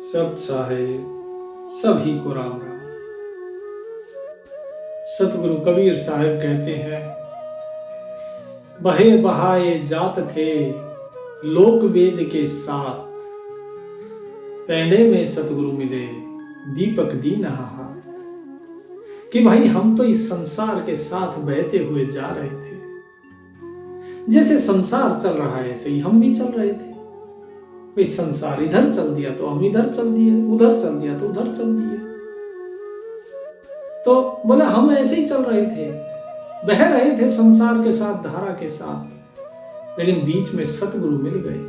सत साहेब सभी को राम राम। सतगुरु कबीर साहब कहते हैं, बहे बहाए जात थे लोक वेद के साथ, पैंडे में सतगुरु मिले दीपक दीन हाथ। कि भाई हम तो इस संसार के साथ बहते हुए जा रहे थे, जैसे संसार चल रहा है ऐसे ही हम भी चल रहे थे। इस संसार इधर चल दिया तो हम इधर चल दिए, उधर चल दिया तो उधर चल दिए। तो बोले हम ऐसे ही चल रहे थे, बह रहे थे संसार के साथ, धारा के साथ। लेकिन बीच में सतगुरु मिल गए,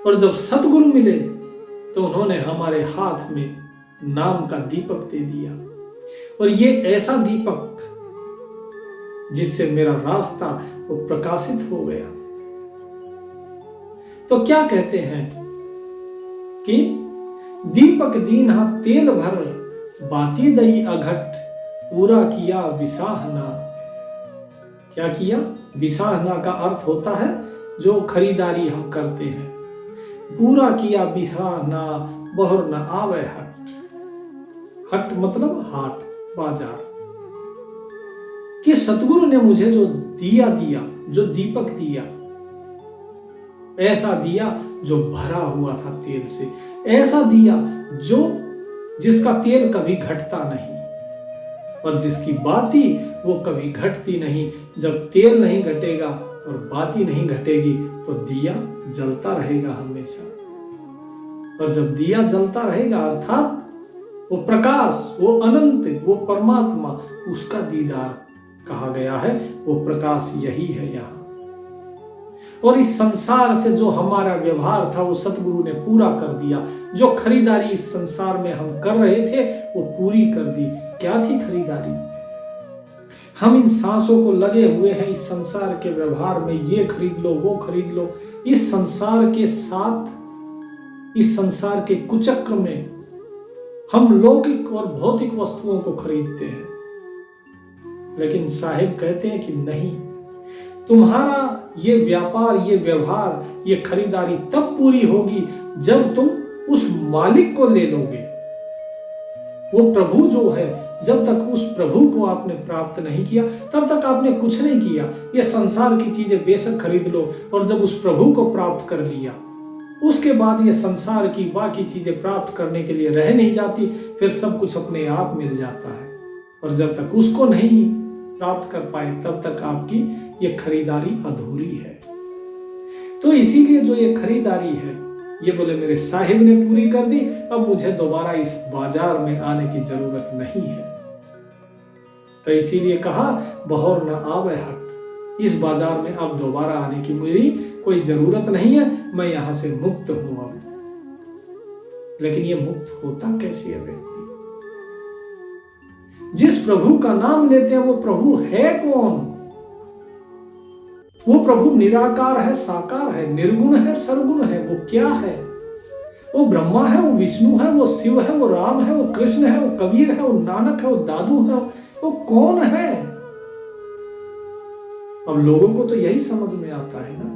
और जब सतगुरु मिले तो उन्होंने हमारे हाथ में नाम का दीपक दे दिया। और ये ऐसा दीपक जिससे मेरा रास्ता वो प्रकाशित हो गया। तो क्या कहते हैं कि दीपक दीन्हा तेल भर बाती दई अघट, पूरा किया विसाहना। क्या किया? विसाहना का अर्थ होता है जो खरीदारी हम करते हैं। पूरा किया विसाहना, बहुर न आवे हट। हट मतलब हाट, बाजार। कि सतगुरु ने मुझे जो दिया, जो दीपक दिया, ऐसा दिया जो भरा हुआ था तेल से, ऐसा दिया जिसका तेल कभी घटता नहीं, और जिसकी बाती वो कभी घटती नहीं। जब तेल नहीं घटेगा और बाती नहीं घटेगी तो दिया जलता रहेगा हमेशा। और जब दिया जलता रहेगा अर्थात वो प्रकाश, वो अनंत, वो परमात्मा, उसका दीदार कहा गया है। वो प्रकाश यही है यहाँ। और इस संसार से जो हमारा व्यवहार था वो सतगुरु ने पूरा कर दिया। जो खरीदारी इस संसार में हम कर रहे थे वो पूरी कर दी। क्या थी खरीदारी? हम इन सांसों को लगे हुए हैं इस संसार के व्यवहार में, ये खरीद लो, वो खरीद लो। इस संसार के साथ, इस संसार के कुचक्र में हम लौकिक और भौतिक वस्तुओं को खरीदते हैं। लेकिन साहिब कहते हैं कि नहीं, तुम्हारा ये व्यापार, ये व्यवहार, ये खरीदारी तब पूरी होगी जब तुम उस मालिक को ले लोगे। वो प्रभु जो है, जब तक उस प्रभु को आपने प्राप्त नहीं किया तब तक आपने कुछ नहीं किया। ये संसार की चीजें बेशक खरीद लो, और जब उस प्रभु को प्राप्त कर लिया उसके बाद ये संसार की बाकी चीजें प्राप्त करने के लिए रह नहीं जाती, फिर सब कुछ अपने आप मिल जाता है। और जब तक उसको नहीं प्राप्त कर पाए तब तक आपकी ये खरीदारी अधूरी है। तो इसीलिए जो ये खरीदारी है, ये बोले मेरे साहिब ने पूरी कर दी, अब मुझे दोबारा इस बाजार में आने की जरूरत नहीं है। तो इसीलिए कहा बहुर न आवे हट, इस बाजार में अब दोबारा आने की मेरी कोई जरूरत नहीं है, मैं यहां से मुक्त हूं अब। लेकिन ये मुक्त होता कैसे है व्यक्ति? जिस प्रभु का नाम लेते हैं वो प्रभु है कौन? वो प्रभु निराकार है, साकार है, निर्गुण है, सरगुण है। वो क्या है? वो ब्रह्मा है, वो विष्णु है, वो शिव है, वो राम है, वो कृष्ण है, वो कबीर है, वो नानक है, वो दादू है। वो कौन है? अब लोगों को तो यही समझ में आता है ना।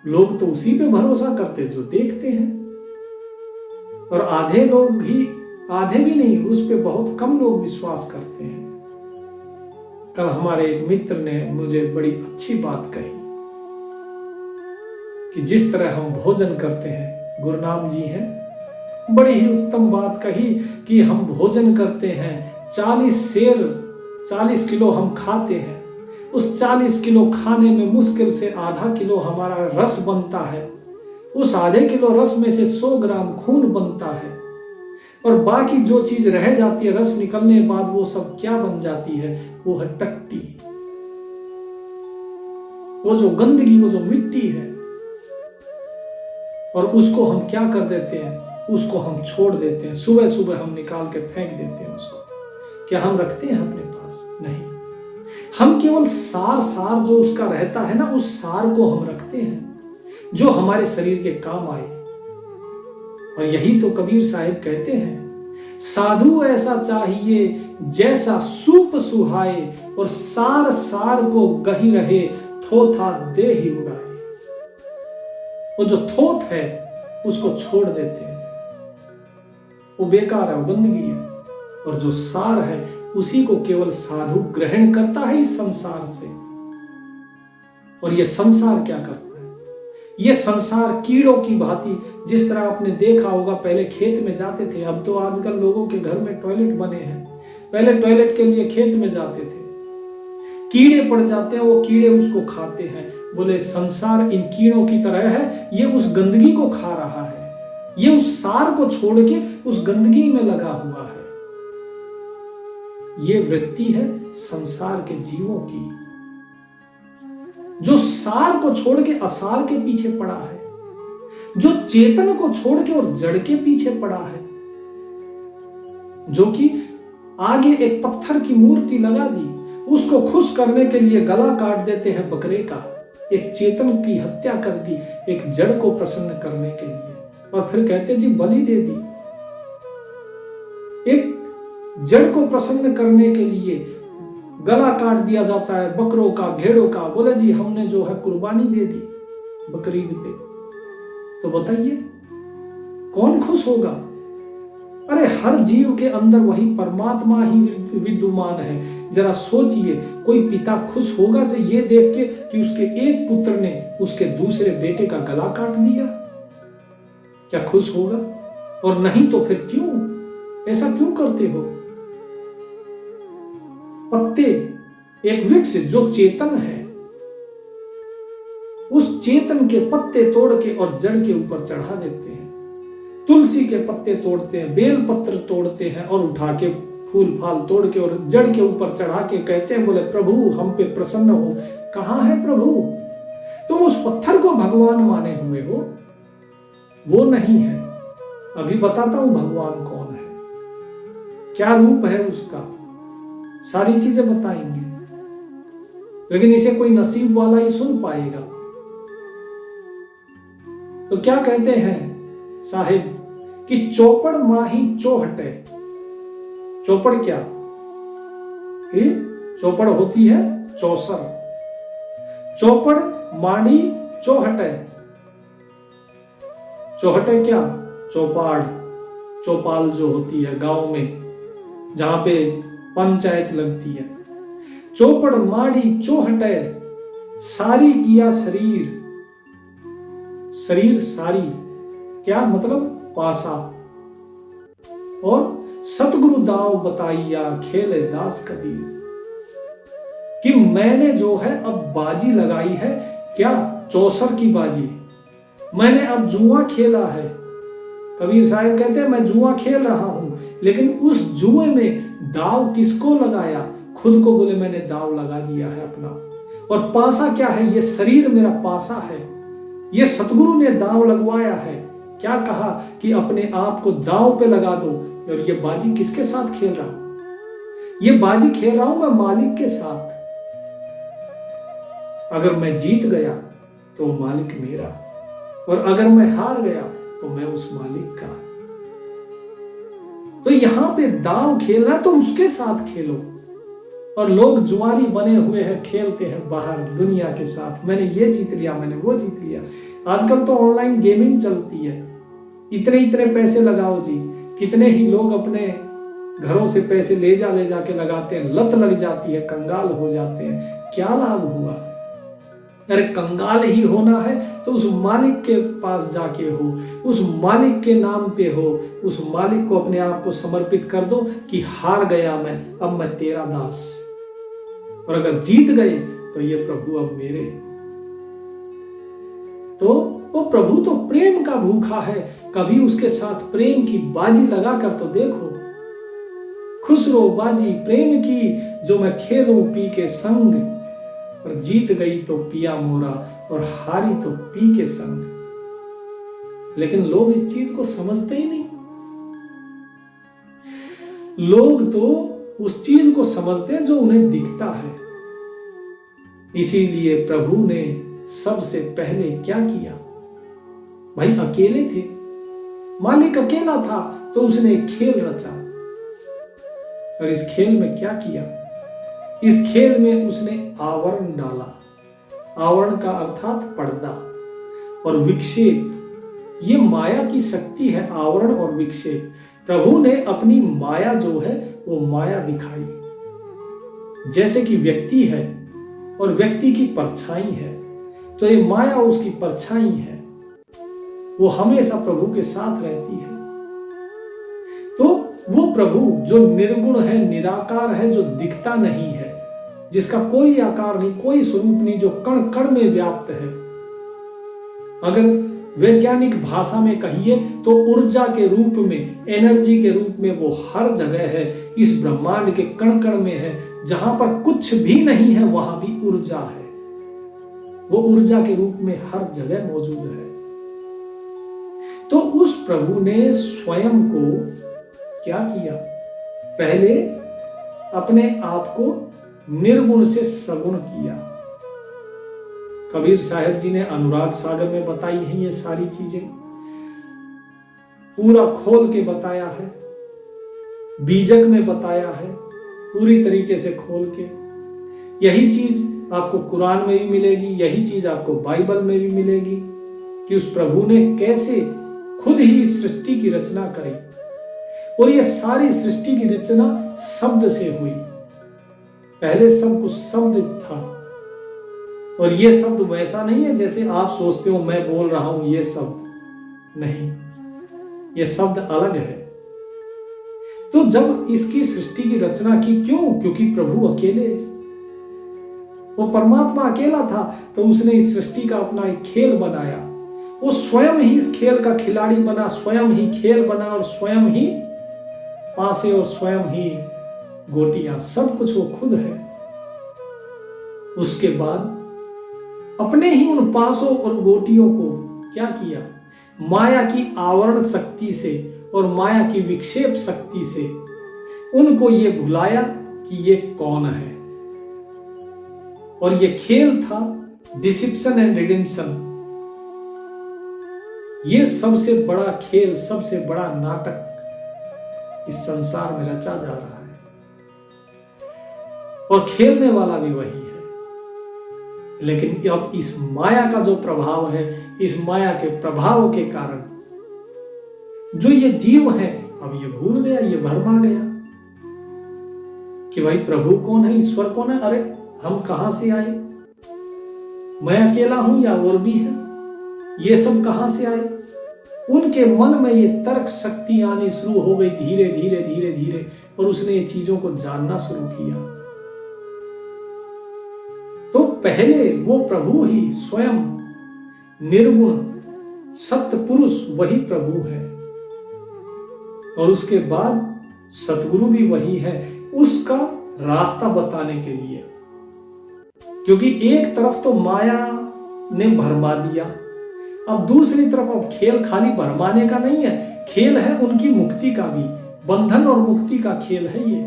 लोग तो उसी पे भरोसा करते जो देखते हैं, और आधे लोग ही, आधे भी नहीं, उस पे बहुत कम लोग विश्वास करते हैं। कल हमारे एक मित्र ने मुझे बड़ी अच्छी बात कही कि जिस तरह हम भोजन करते हैं, गुरुनाम जी हैं, बड़ी ही उत्तम बात कही कि हम भोजन करते हैं, 40 किलो हम खाते हैं। उस 40 किलो खाने में मुश्किल से आधा किलो हमारा रस बनता है। उस आधे किलो रस में से 100 ग्राम खून बनता है, और बाकी जो चीज रह जाती है रस निकलने के बाद वो सब क्या बन जाती है? वो है टट्टी, वो जो गंदगी, वो जो मिट्टी है। और उसको हम क्या कर देते हैं? उसको हम छोड़ देते हैं। सुबह सुबह हम निकाल के फेंक देते हैं उसको। क्या हम रखते हैं अपने पास? नहीं। हम केवल सार जो उसका रहता है ना, उस सार को हम रखते हैं जो हमारे शरीर के काम आए। और यही तो कबीर साहिब कहते हैं, साधु ऐसा चाहिए जैसा सूप सुहाए, और सार को गही रहे, थोथा दे ही उड़ाए। वो जो थोथ है उसको छोड़ देते हैं, वो बेकार है, वो गंदगी है। और जो सार है उसी को केवल साधु ग्रहण करता है इस संसार से। और ये संसार क्या करता है? ये संसार कीड़ों की भांति, जिस तरह आपने देखा होगा पहले खेत में जाते थे, अब तो आजकल लोगों के घर में टॉयलेट बने हैं, पहले टॉयलेट के लिए खेत में जाते थे, कीड़े पड़ जाते हैं, वो कीड़े उसको खाते हैं। बोले संसार इन कीड़ों की तरह है, ये उस गंदगी को खा रहा है, ये उस सार को छोड़ के उस गंदगी में लगा हुआ है। ये वृत्ति है संसार के जीवों की, जो सार को छोड़ के असार के पीछे पड़ा है, जो चेतन को छोड़ के और जड़ के पीछे पड़ा है, जो कि आगे एक पत्थर की मूर्ति लगा दी, उसको खुश करने के लिए गला काट देते हैं बकरे का, एक चेतन की हत्या कर दी एक जड़ को प्रसन्न करने के लिए, और फिर कहते जी बलि दे दी। एक जड़ को प्रसन्न करने के लिए गला काट दिया जाता है बकरों का, भेड़ों का। बोले जी हमने जो है कुर्बानी दे दी बकरीद पे, तो बताइए कौन खुश होगा? अरे हर जीव के अंदर वही परमात्मा ही विद्यमान है। जरा सोचिए, कोई पिता खुश होगा जो ये देख के कि उसके एक पुत्र ने उसके दूसरे बेटे का गला काट दिया? क्या खुश होगा? और नहीं तो फिर क्यों ऐसा क्यों करते हो? पत्ते, एक वृक्ष जो चेतन है, उस चेतन के पत्ते तोड़ के और जड़ के ऊपर चढ़ा देते हैं। तुलसी के पत्ते तोड़ते हैं, बेल पत्र तोड़ते हैं और उठा के फूल फाल तोड़ के और जड़ के ऊपर चढ़ा के कहते हैं बोले प्रभु हम पे प्रसन्न हो। कहां है प्रभु? तुम उस पत्थर को भगवान माने हुए हो, वो नहीं है। अभी बताता हूं भगवान कौन है, क्या रूप है उसका, सारी चीजें बताएंगे, लेकिन इसे कोई नसीब वाला ही सुन पाएगा। तो क्या कहते हैं साहिब कि चौपड़ माही चौहटे। चौपड़ क्या? चौपड़ होती है चौसर। चौपड़ माड़ी चौहटे। चौहटे क्या? चौपाड़, चौपाल जो होती है गांव में जहां पे पंचायत लगती है। चौपड़ माड़ी चौहटे, सारी किया शरीर। शरीर सारी क्या मतलब? पासा। और सतगुरु दाव बताइया खेले दास कबीर, कि मैंने जो है अब बाजी लगाई है। क्या? चौसर की बाजी। मैंने अब जुआ खेला है। कबीर साहब कहते हैं मैं जुआ खेल रहा हूं, लेकिन उस जुए में दाव किसको लगाया? खुद को। बोले मैंने दाव लगा दिया है अपना। और पासा क्या है? ये शरीर मेरा पासा है, ये सतगुरु ने दाव लगवाया है। क्या कहा कि अपने आप को दाव पे लगा दो। और ये बाजी किसके साथ खेल रहा हूं? ये बाजी खेल रहा हूं मैं मालिक के साथ। अगर मैं जीत गया तो मालिक मेरा, और अगर मैं हार गया तो मैं उस मालिक का। तो यहां पे दाव खेलना तो उसके साथ खेलो। और लोग जुआरी बने हुए हैं, खेलते हैं बाहर दुनिया के साथ, मैंने ये जीत लिया, मैंने वो जीत लिया। आजकल तो ऑनलाइन गेमिंग चलती है, इतने इतने पैसे लगाओ जी। कितने ही लोग अपने घरों से पैसे ले जा के लगाते हैं, लत लग जाती है, कंगाल हो जाते हैं। क्या लाभ हुआ? अरे कंगाल ही होना है तो उस मालिक के पास जाके हो, उस मालिक के नाम पे हो, उस मालिक को अपने आप को समर्पित कर दो कि हार गया मैं, अब मैं तेरा दास। और अगर जीत गए तो ये प्रभु अब मेरे। तो वो प्रभु तो प्रेम का भूखा है, कभी उसके साथ प्रेम की बाजी लगा कर तो देखो। खुश रहो बाजी प्रेम की, जो मैं खेलूं पी के संग, और जीत गई तो पिया मोरा, और हारी तो पी के संग। लेकिन लोग इस चीज को समझते ही नहीं। लोग तो उस चीज को समझते हैं जो उन्हें दिखता है। इसीलिए प्रभु ने सबसे पहले क्या किया? भाई अकेले थे, मालिक अकेला था, तो उसने एक खेल रचा। और इस खेल में क्या किया? इस खेल में उसने आवरण डाला। आवरण का अर्थात पर्दा और विक्षेप, ये माया की शक्ति है, आवरण और विक्षेप। प्रभु ने अपनी माया जो है वो माया दिखाई, जैसे कि व्यक्ति है और व्यक्ति की परछाई है, तो ये माया उसकी परछाई है, वो हमेशा प्रभु के साथ रहती है। तो वो प्रभु जो निर्गुण है, निराकार है, जो दिखता नहीं है, जिसका कोई आकार नहीं, कोई स्वरूप नहीं, जो कण कण में व्याप्त है, अगर वैज्ञानिक भाषा में कहिए तो ऊर्जा के रूप में, एनर्जी के रूप में वो हर जगह है, इस ब्रह्मांड के कण कण में है। जहां पर कुछ भी नहीं है वहां भी ऊर्जा है, वो ऊर्जा के रूप में हर जगह मौजूद है। तो उस प्रभु ने स्वयं को क्या किया, पहले अपने आप को निर्गुण से सगुण किया। कबीर साहब जी ने अनुराग सागर में बताई है ये सारी चीजें, पूरा खोल के बताया है, बीजक में बताया है, पूरी तरीके से खोल के। यही चीज आपको कुरान में भी मिलेगी, यही चीज आपको बाइबल में भी मिलेगी कि उस प्रभु ने कैसे खुद ही इस सृष्टि की रचना करी। और ये सारी सृष्टि की रचना शब्द से हुई। पहले सब कुछ शब्द था, और ये शब्द वैसा नहीं है जैसे आप सोचते हो मैं बोल रहा हूं ये शब्द नहीं, ये शब्द अलग है। तो जब इसकी सृष्टि की रचना की, क्यों? क्योंकि प्रभु अकेले, वो परमात्मा अकेला था, तो उसने इस सृष्टि का अपना एक खेल बनाया। वो स्वयं ही इस खेल का खिलाड़ी बना, स्वयं ही खेल बना, और स्वयं ही पासे और स्वयं ही गोटियां, सब कुछ वो खुद है। उसके बाद अपने ही उन पासों और गोटियों को क्या किया, माया की आवरण शक्ति से और माया की विक्षेप शक्ति से उनको ये भुलाया कि ये कौन है। और ये खेल था डिसिप्शन एंड रिडेम्पशन। ये सबसे बड़ा खेल, सबसे बड़ा नाटक इस संसार में रचा जा रहा है, और खेलने वाला भी वही है। लेकिन अब इस माया का जो प्रभाव है, इस माया के प्रभाव के कारण जो ये जीव है, अब ये भूल गया, ये भरमा गया कि भाई प्रभु कौन है, ईश्वर कौन है। अरे हम कहां से आए, मैं अकेला हूं या और भी है, ये सब कहां से आए। उनके मन में ये तर्क शक्ति आनी शुरू हो गई धीरे धीरे धीरे धीरे, और उसने ये चीजों को जानना शुरू किया। तो पहले वो प्रभु ही स्वयं निर्गुण सत्य पुरुष वही प्रभु है, और उसके बाद सतगुरु भी वही है, उसका रास्ता बताने के लिए। क्योंकि एक तरफ तो माया ने भरमा दिया, अब दूसरी तरफ अब खेल खाली भरमाने का नहीं है, खेल है उनकी मुक्ति का भी, बंधन और मुक्ति का खेल है ये।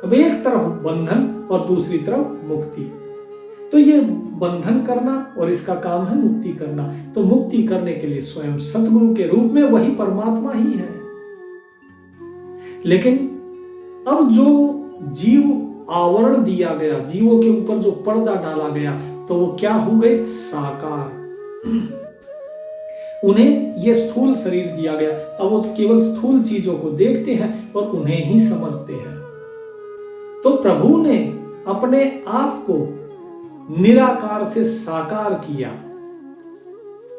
अब एक तरफ बंधन और दूसरी तरफ मुक्ति, तो ये बंधन करना और इसका काम है मुक्ति करना। तो मुक्ति करने के लिए स्वयं सतगुरु के रूप में वही परमात्मा ही है। लेकिन अब जो जीव आवरण दिया गया, जीवों के ऊपर जो पर्दा डाला गया, तो वो क्या हो गए, साकार। उन्हें ये स्थूल शरीर दिया गया, अब वो तो केवल स्थूल चीजों को देखते हैं और उन्हें ही समझते हैं। तो प्रभु ने अपने आप को निराकार से साकार किया,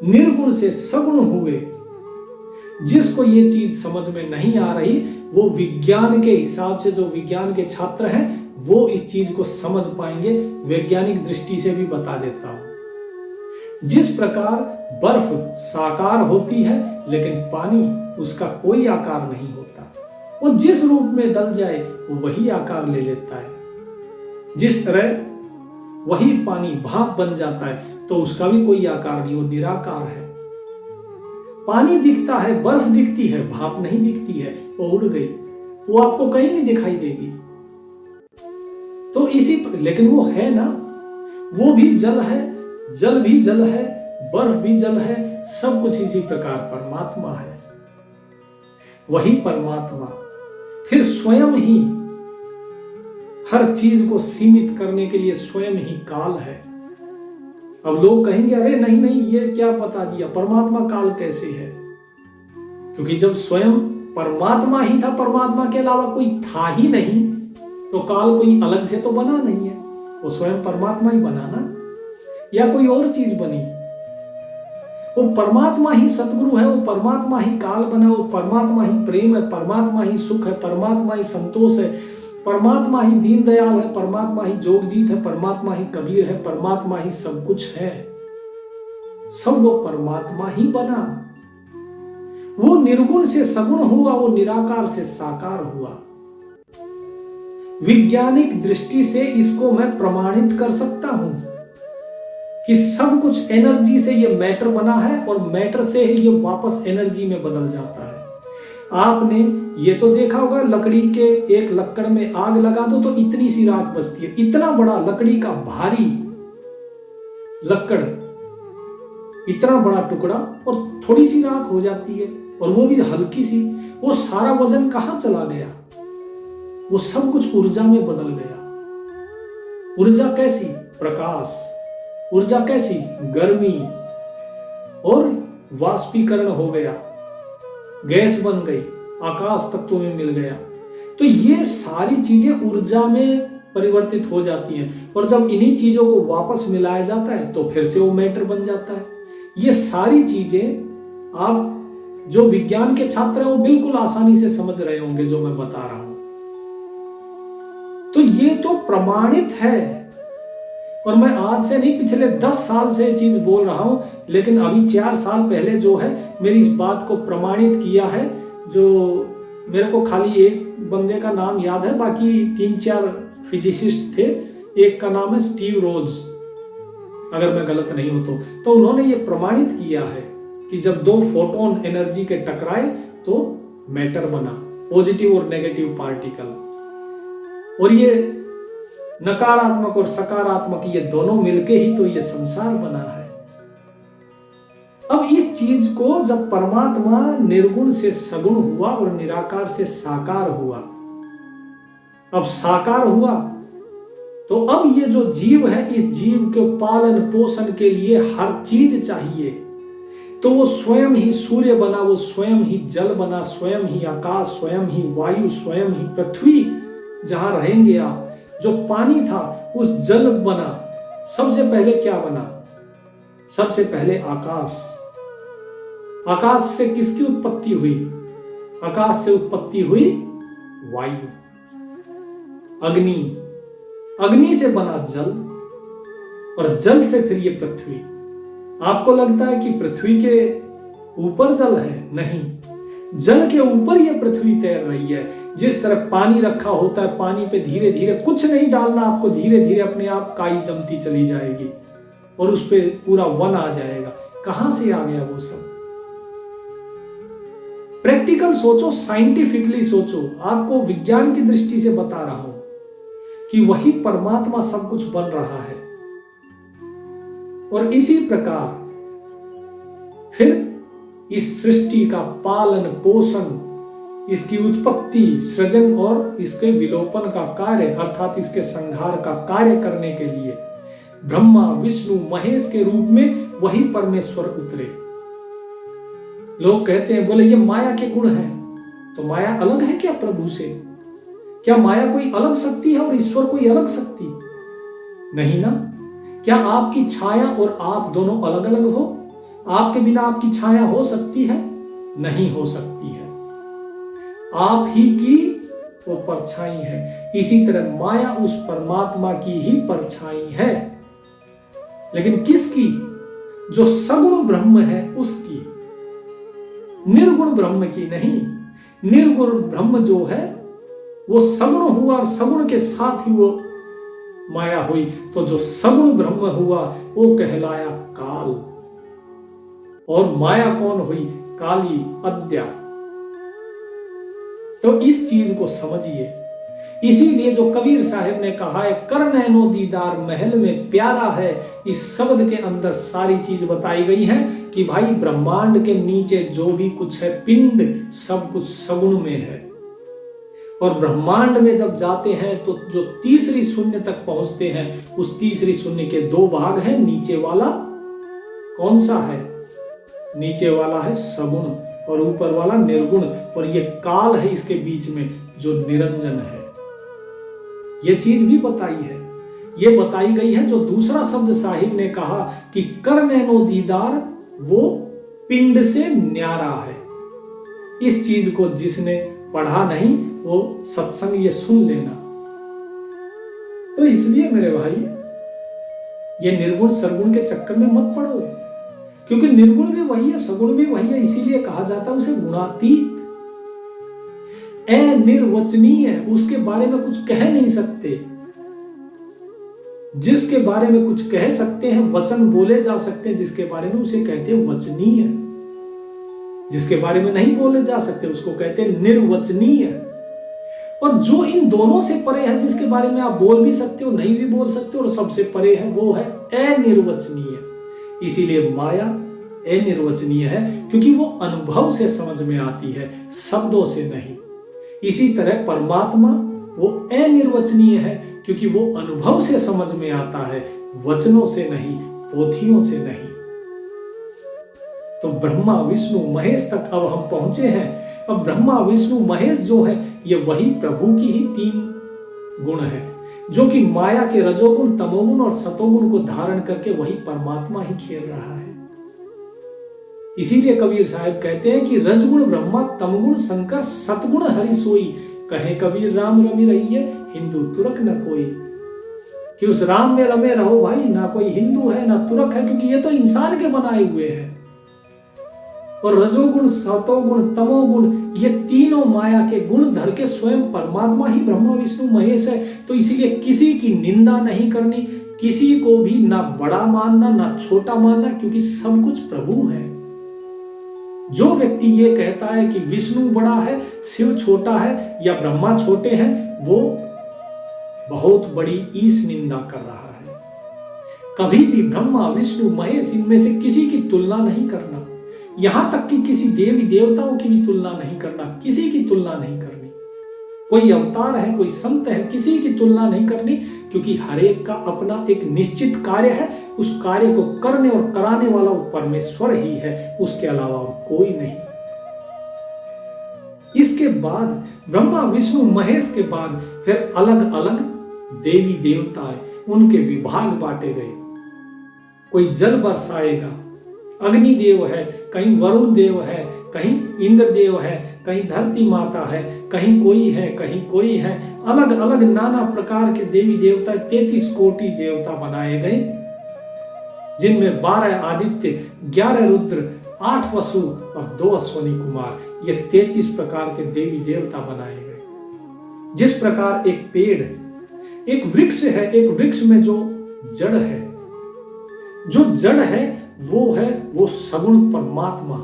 निर्गुण से सगुण हुए। जिसको ये चीज समझ में नहीं आ रही, वो विज्ञान के हिसाब से, जो विज्ञान के छात्र हैं वो इस चीज को समझ पाएंगे। वैज्ञानिक दृष्टि से भी बता देता हूं। जिस प्रकार बर्फ साकार होती है, लेकिन पानी उसका कोई आकार नहीं होता, वो जिस रूप में डल जाए वो वही आकार ले लेता है। जिस तरह वही पानी भाप बन जाता है, तो उसका भी कोई आकार नहीं, वो निराकार है। पानी दिखता है, बर्फ दिखती है, भाप नहीं दिखती है, वो उड़ गई, वो आपको कहीं नहीं दिखाई देगी। तो इसी लेकिन वो है ना, वो भी जल है, जल भी जल है, बर्फ भी जल है, सब कुछ इसी प्रकार परमात्मा है। वही परमात्मा फिर स्वयं ही हर चीज को सीमित करने के लिए स्वयं ही काल है। अब लोग कहेंगे अरे नहीं नहीं, ये क्या बता दिया, परमात्मा काल कैसे है? क्योंकि जब स्वयं परमात्मा ही था, परमात्मा के अलावा कोई था ही नहीं, तो काल कोई अलग से तो बना नहीं है, वो स्वयं परमात्मा ही बना ना, या कोई और चीज बनी? वो परमात्मा ही सतगुरु है, वो परमात्मा ही काल बना, वो परमात्मा ही प्रेम है, परमात्मा ही सुख है, परमात्मा ही संतोष है, परमात्मा ही दीनदयाल है, परमात्मा ही जोगजीत है, परमात्मा ही कबीर है, परमात्मा ही सब कुछ है। सब वो परमात्मा ही बना। वो निर्गुण से सगुण हुआ, वो निराकार से साकार हुआ। वैज्ञानिक दृष्टि से इसको मैं प्रमाणित कर सकता हूं कि सब कुछ एनर्जी से ये मैटर बना है और मैटर से ही ये वापस एनर्जी में बदल जाता है। आपने ये तो देखा होगा, लकड़ी के एक लक्कड़ में आग लगा दो तो इतनी सी राख बचती है। इतना बड़ा लकड़ी का भारी लक्कड़, इतना बड़ा टुकड़ा, और थोड़ी सी राख हो जाती है, और वो भी हल्की सी। वो सारा वजन कहां चला गया? वो सब कुछ ऊर्जा में बदल गया। ऊर्जा कैसी? प्रकाश। ऊर्जा कैसी? गर्मी, और वाष्पीकरण हो गया, गैस बन गई, आकाश तत्वों में मिल गया। तो ये सारी चीजें ऊर्जा में परिवर्तित हो जाती हैं, और जब इन्हीं चीजों को वापस मिलाया जाता है तो फिर से वो मैटर बन जाता है। ये सारी चीजें आप जो विज्ञान के छात्र हैं वो बिल्कुल आसानी से समझ रहे होंगे जो मैं बता रहा हूं। तो ये तो प्रमाणित है, और मैं आज से नहीं, पिछले 10 साल से ये चीज बोल रहा हूं, लेकिन अभी 4 साल पहले जो है मेरी इस बात को प्रमाणित किया है। जो मेरे को खाली एक बंदे का नाम याद है, बाकी 3-4 फिजिसिस्ट थे। एक का नाम है स्टीव रोज, अगर मैं गलत नहीं हूं तो उन्होंने ये प्रमाणित किया है कि जब 2 फोटोन एनर्जी के टकराए तो मैटर बना, पॉजिटिव और नेगेटिव पार्टिकल। और ये नकारात्मक और सकारात्मक, ये दोनों मिलके ही तो ये संसार बना है। अब इस चीज को जब परमात्मा निर्गुण से सगुण हुआ और निराकार से साकार हुआ, अब साकार हुआ, तो अब ये जो जीव है, इस जीव के पालन पोषण के लिए हर चीज चाहिए। तो वो स्वयं ही सूर्य बना, वो स्वयं ही जल बना, स्वयं ही आकाश, स्वयं ही वायु, स्वयं ही पृथ्वी जहां रहेंगे आप। जो पानी था उस जल बना। सबसे पहले क्या बना? सबसे पहले आकाश। आकाश से किसकी उत्पत्ति हुई? आकाश से उत्पत्ति हुई वायु। अग्नि, अग्नि से बना जल, और जल से फिर ये पृथ्वी। आपको लगता है कि पृथ्वी के ऊपर जल है? नहीं, जल के ऊपर ये पृथ्वी तैर रही है। जिस तरह पानी रखा होता है, पानी पे धीरे धीरे कुछ नहीं डालना आपको, धीरे धीरे अपने आप काई जमती चली जाएगी और उस पे पूरा वन आ जाएगा। कहां से आ गया वो सब? प्रैक्टिकल सोचो, साइंटिफिकली सोचो। आपको विज्ञान की दृष्टि से बता रहा हूं कि वही परमात्मा सब कुछ बन रहा है। और इसी प्रकार फिर इस सृष्टि का पालन पोषण, इसकी उत्पत्ति, सृजन और इसके विलोपन का कार्य, अर्थात इसके संहार का कार्य करने के लिए ब्रह्मा विष्णु महेश के रूप में वही परमेश्वर उतरे। लोग कहते हैं, बोले ये माया के गुण हैं। तो माया अलग है क्या प्रभु से? क्या माया कोई अलग शक्ति है और ईश्वर कोई अलग शक्ति? नहीं ना। क्या आपकी छाया और आप दोनों अलग अलग हो? आपके बिना आपकी छाया हो सकती है? नहीं हो सकती है। आप ही की वो परछाई है। इसी तरह माया उस परमात्मा की ही परछाई है, लेकिन किसकी? जो सगुण ब्रह्म है उसकी, निर्गुण ब्रह्म की नहीं। निर्गुण ब्रह्म जो है वो सगुण हुआ और सगुण के साथ ही वो माया हुई। तो जो सगुण ब्रह्म हुआ वो कहलाया काल, और माया कौन हुई? काली, अद्या। तो इस चीज को समझिए। इसीलिए जो कबीर साहब ने कहा है, कर नैनो दीदार महल में प्यारा है, इस शब्द के अंदर सारी चीज बताई गई है कि भाई ब्रह्मांड के नीचे जो भी कुछ है, पिंड, सब कुछ सगुण में है। और ब्रह्मांड में जब जाते हैं तो जो तीसरी शून्य तक पहुंचते हैं, उस तीसरी शून्य के दो भाग हैं। नीचे वाला कौन सा है? नीचे वाला है सगुण और ऊपर वाला निर्गुण, और ये काल है इसके बीच में जो निरंजन है। ये चीज भी बताई है, ये बताई गई है। जो दूसरा शब्द साहिब ने कहा कि कर नैनो दीदार, वो पिंड से न्यारा है। इस चीज को जिसने पढ़ा नहीं वो सत्संग ये सुन लेना। तो इसलिए मेरे भाई, ये निर्गुण सरगुण के चक्कर में मत पड़ो, क्योंकि निर्गुण भी वही है, सगुण भी वही है। इसीलिए कहा जाता है उसे गुणातीत, अनिर्वचनीय है। उसके बारे में कुछ कह नहीं सकते। जिसके बारे में कुछ कह सकते हैं, वचन बोले जा सकते हैं जिसके बारे में, उसे कहते हैं वचनीय। जिसके बारे में नहीं बोले जा सकते उसको कहते हैं निर्वचनीय। और जो इन दोनों से परे है, जिसके बारे में आप बोल भी सकते हो, नहीं भी बोल सकते, और सबसे परे है, वो है अनिर्वचनीय। इसीलिए माया अनिर्वचनीय है, क्योंकि वो अनुभव से समझ में आती है, शब्दों से नहीं। इसी तरह परमात्मा वो अनिर्वचनीय है, क्योंकि वो अनुभव से समझ में आता है, वचनों से नहीं, पोथियों से नहीं। तो ब्रह्मा विष्णु महेश तक अब हम पहुंचे हैं। अब ब्रह्मा विष्णु महेश जो है, ये वही प्रभु की ही तीन गुण है, जो कि माया के रजोगुण, तमोगुण और सतोगुण को धारण करके वही परमात्मा ही खेल रहा है। इसीलिए कबीर साहब कहते हैं कि रजगुण ब्रह्मा, तमगुण शंकर, सतगुण हरि सोई। कहे कबीर राम रमी रहिए, हिंदू तुरक न कोई। कि उस राम में रमे रहो भाई, ना कोई हिंदू है ना तुरक है, क्योंकि ये तो इंसान के बनाए हुए हैं। और रजोगुण, सतोगुण, तमोगुण, ये तीनों माया के गुण धर के स्वयं परमात्मा ही ब्रह्मा विष्णु महेश है। तो इसीलिए किसी की निंदा नहीं करनी, किसी को भी ना बड़ा मानना ना छोटा मानना, क्योंकि सब कुछ प्रभु है। जो व्यक्ति ये कहता है कि विष्णु बड़ा है, शिव छोटा है या ब्रह्मा छोटे हैं, वो बहुत बड़ी ईश निंदा कर रहा है। कभी भी ब्रह्मा विष्णु महेश इनमें से किसी की तुलना नहीं करना, यहां तक कि किसी देवी देवताओं की भी तुलना नहीं करना, किसी की तुलना नहीं करनी। कोई अवतार है, कोई संत है, किसी की तुलना नहीं करनी, क्योंकि हर एक का अपना एक निश्चित कार्य है। उस कार्य को करने और कराने वाला वो परमेश्वर ही है, उसके अलावा और कोई नहीं। इसके बाद ब्रह्मा विष्णु महेश के बाद फिर अलग अलग देवी देवता है, उनके विभाग बांटे गए। कोई जल बरसाएगा, अग्नि देव है, कहीं वरुण देव है, कहीं इंद्र देव है, कहीं धरती माता है, कहीं कोई है, कहीं कोई है। अलग अलग नाना प्रकार के देवी देवता, 33 कोटि देवता बनाए गए, जिनमें 12 आदित्य, 11 रुद्र, 8 वसु और 2 अश्वनी कुमार, ये 33 प्रकार के देवी देवता बनाए गए। जिस प्रकार एक पेड़, एक वृक्ष है, एक वृक्ष में जो जड़ है, जो जड़ है वो सगुण परमात्मा,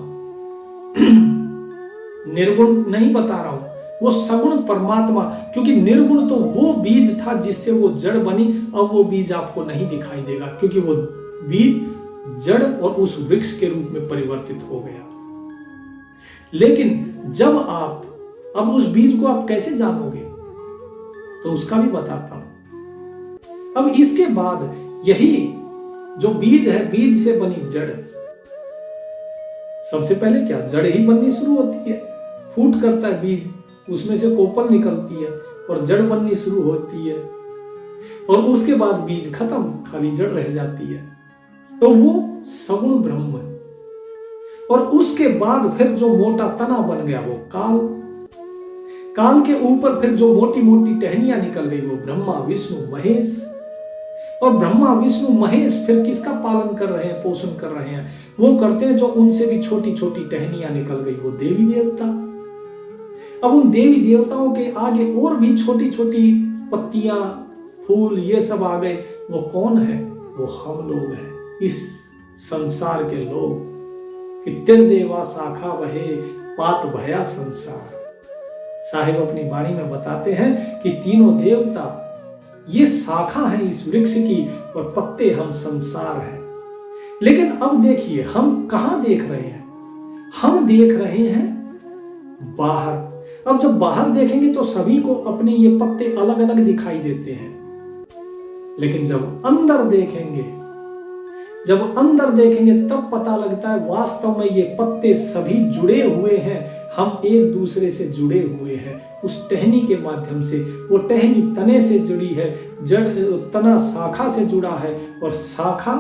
निर्गुण नहीं बता रहा हूं, वो सगुण परमात्मा। क्योंकि निर्गुण तो वो बीज था जिससे वो जड़ बनी, अब वो बीज आपको नहीं दिखाई देगा, क्योंकि वो बीज जड़ और उस वृक्ष के रूप में परिवर्तित हो गया। लेकिन जब आप अब उस बीज को आप कैसे जानोगे, तो उसका भी बताता हूं। अब इसके बाद यही जो बीज है, बीज से बनी जड़। सबसे पहले क्या, जड़ ही बननी शुरू होती है, फूट करता है बीज, उसमें से कोपल निकलती है और जड़ बननी शुरू होती है, और उसके बाद बीज खत्म, खाली जड़ रह जाती है। तो वो सगुण ब्रह्म है। और उसके बाद फिर जो मोटा तना बन गया वो काल, काल के ऊपर फिर जो मोटी मोटी टहनियां निकल गई वो ब्रह्मा विष्णु महेश। और ब्रह्मा विष्णु महेश फिर किसका पालन कर रहे हैं, पोषण कर रहे हैं, वो करते हैं जो उनसे भी छोटी छोटी टहनियां निकल गई, वो देवी देवता। अब उन देवी देवताओं के आगे और भी छोटी छोटी पत्तियां, फूल, ये सब आ गए। वो कौन है, वो हम लोग हैं, इस संसार के लोग। कि तिर देवा शाखा बहे, पात भया संसार। साहिब अपनी वाणी में बताते हैं कि तीनों देवता ये शाखा है इस वृक्ष की, और पत्ते हम संसार हैं। लेकिन अब देखिए हम कहां देख रहे हैं, हम देख रहे हैं बाहर। अब जब बाहर देखेंगे तो सभी को अपने ये पत्ते अलग अलग दिखाई देते हैं, लेकिन जब अंदर देखेंगे तब पता लगता है वास्तव में ये पत्ते सभी जुड़े हुए हैं। हम एक दूसरे से जुड़े हुए हैं उस टहनी के माध्यम से। वो टहनी तने से जुड़ी है, जड़ तना शाखा से जुड़ा है और शाखा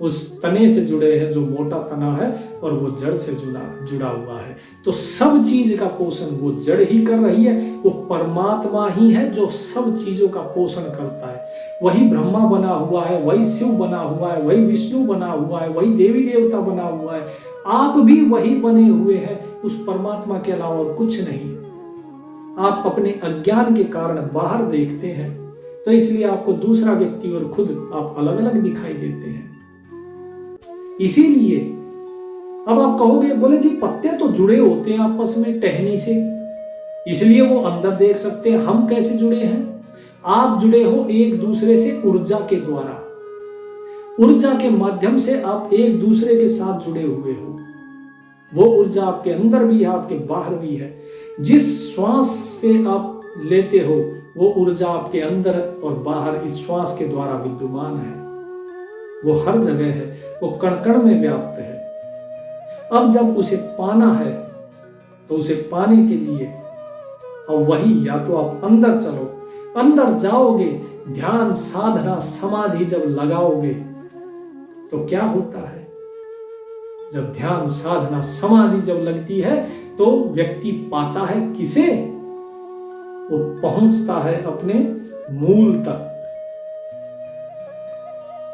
उस तने से जुड़े हैं जो मोटा तना है, और वो जड़ से जुड़ा हुआ है। तो सब चीज का पोषण वो जड़ ही कर रही है। वो परमात्मा ही है जो सब चीजों का पोषण करता है। वही ब्रह्मा बना हुआ है, वही शिव बना हुआ है, वही विष्णु बना हुआ है, वही देवी देवता बना हुआ है। आप भी वही बने हुए हैं, उस परमात्मा के अलावा और कुछ नहीं। आप अपने अज्ञान के कारण बाहर देखते हैं, तो इसलिए आपको दूसरा व्यक्ति और खुद आप अलग अलग दिखाई देते हैं। इसीलिए अब आप कहोगे, बोले जी पत्ते तो जुड़े होते हैं आपस में टहनी से, इसलिए वो अंदर देख सकते हैं। हम कैसे जुड़े हैं? आप जुड़े हो एक दूसरे से ऊर्जा के द्वारा। ऊर्जा के माध्यम से आप एक दूसरे के साथ जुड़े हुए हो। वो ऊर्जा आपके अंदर भी है, आपके बाहर भी है। जिस श्वास से आप लेते हो वो ऊर्जा आपके अंदर और बाहर इस श्वास के द्वारा विद्यमान है। वो हर जगह है, वो कण कण में व्याप्त है। अब जब उसे पाना है तो उसे पाने के लिए अब वही, या तो आप अंदर चलो, अंदर जाओगे, ध्यान साधना समाधि जब लगाओगे तो क्या होता है? जब ध्यान साधना समाधि जब लगती है तो व्यक्ति पाता है किसे? वो पहुंचता है अपने मूल तक।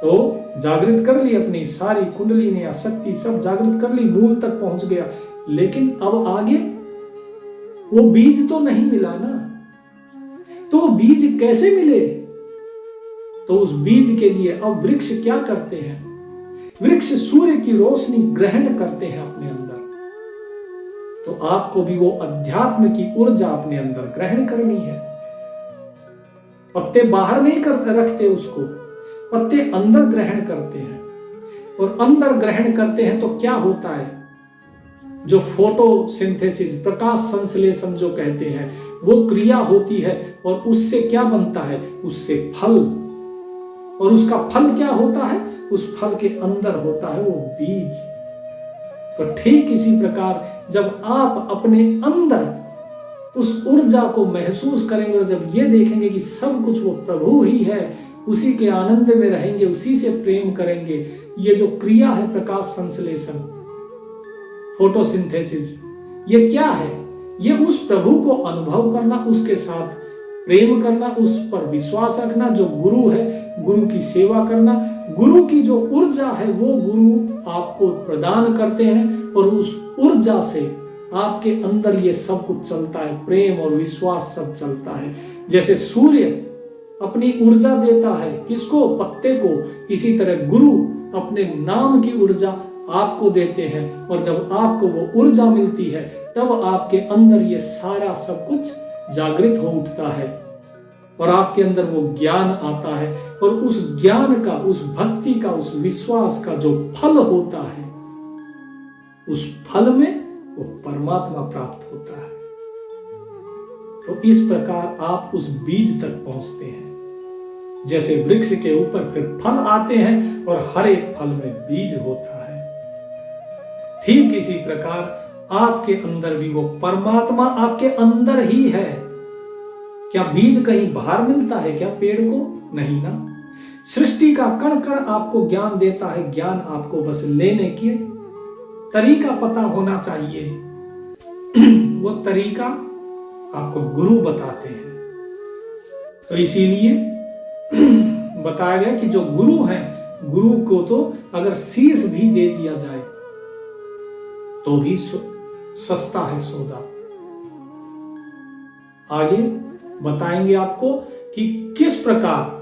तो जागृत कर ली अपनी सारी कुंडली ने या शक्ति सब जागृत कर ली, मूल तक पहुंच गया। लेकिन अब आगे वो बीज तो नहीं मिला ना। तो बीज कैसे मिले? तो उस बीज के लिए अब वृक्ष क्या करते हैं? वृक्ष सूर्य की रोशनी ग्रहण करते हैं अपने अंदर। तो आपको भी वो अध्यात्म की ऊर्जा अपने अंदर ग्रहण करनी है। पत्ते बाहर नहीं रखते उसको, पत्ते अंदर ग्रहण करते हैं। और अंदर ग्रहण करते हैं तो क्या होता है? जो फोटोसिंथेसिस, प्रकाश संश्लेषण जो कहते हैं, वो क्रिया होती है और उससे क्या बनता है? उससे फल। और उसका फल क्या होता है? उस फल के अंदर होता है वो बीज। तो ठीक इसी प्रकार जब आप अपने अंदर उस ऊर्जा को महसूस करेंगे और जब ये देखेंगे कि सब कुछ वो प्रभु ही है, उसी के आनंद में रहेंगे, उसी से प्रेम करेंगे, ये जो क्रिया है प्रकाश संश्लेषण, फोटोसिंथेसिस, ये क्या है? ये उस प्रभु को अनुभव करना, उसके साथ प्रेम करना, उस पर विश्वास रखना, जो गुरु है, गुरु की सेवा करना। गुरु की जो ऊर्जा है वो गुरु आपको प्रदान करते हैं और उस ऊर्जा से आपके अंदर ये सब कुछ चलता है, प्रेम और विश्वास सब चलता है। जैसे सूर्य अपनी ऊर्जा देता है किसको? पत्ते को। इसी तरह गुरु अपने नाम की ऊर्जा आपको देते हैं और जब आपको वो ऊर्जा मिलती है तब आपके अंदर ये सारा सब कुछ जागृत हो उठता है और आपके अंदर वो ज्ञान आता है। और उस ज्ञान का, उस भक्ति का, उस विश्वास का जो फल होता है, उस फल में वो परमात्मा प्राप्त होता है। तो इस प्रकार आप उस बीज तक पहुंचते हैं। जैसे वृक्ष के ऊपर फिर फल आते हैं और हर एक फल में बीज होता है, ठीक इसी प्रकार आपके अंदर भी वो परमात्मा आपके अंदर ही है। क्या बीज कहीं बाहर मिलता है क्या पेड़ को? नहीं ना। सृष्टि का कण कण आपको ज्ञान देता है। ज्ञान आपको बस लेने की तरीका पता होना चाहिए। वो तरीका आपको गुरु बताते हैं। तो इसीलिए बताया गया कि जो गुरु है, गुरु को तो अगर शीश भी दे दिया जाए तो भी सस्ता है सौदा। आगे बताएंगे आपको कि किस प्रकार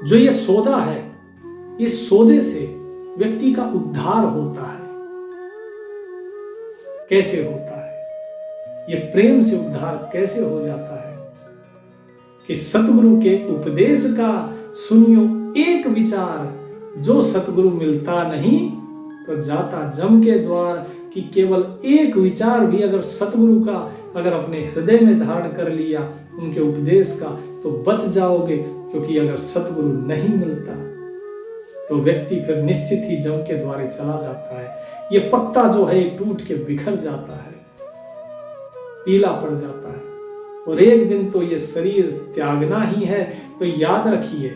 जो ये सौदा है, इस सौदे से व्यक्ति का उद्धार होता है। कैसे होता है? ये प्रेम से उद्धार कैसे हो जाता है कि सतगुरु के उपदेश का सुनियो एक विचार, जो सतगुरु मिलता नहीं तो जाता जम के द्वार, कि केवल एक विचार भी अगर सतगुरु का अगर अपने हृदय में धारण कर लिया, उनके उपदेश का, तो बच जाओगे। क्योंकि अगर सतगुरु नहीं मिलता तो व्यक्ति फिर निश्चित ही जम के द्वारे चला जाता है। ये पत्ता जो है टूट के बिखर जाता है, पीला पड़ जाता है, और एक दिन तो ये शरीर त्यागना ही है। तो याद रखिए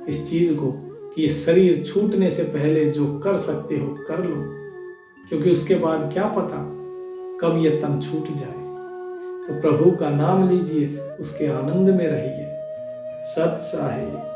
इस चीज को कि ये शरीर छूटने से पहले जो कर सकते हो कर लो, क्योंकि उसके बाद क्या पता कब ये तन छूट जाए। तो प्रभु का नाम लीजिए, उसके आनंद में रहिए। सत साहिब।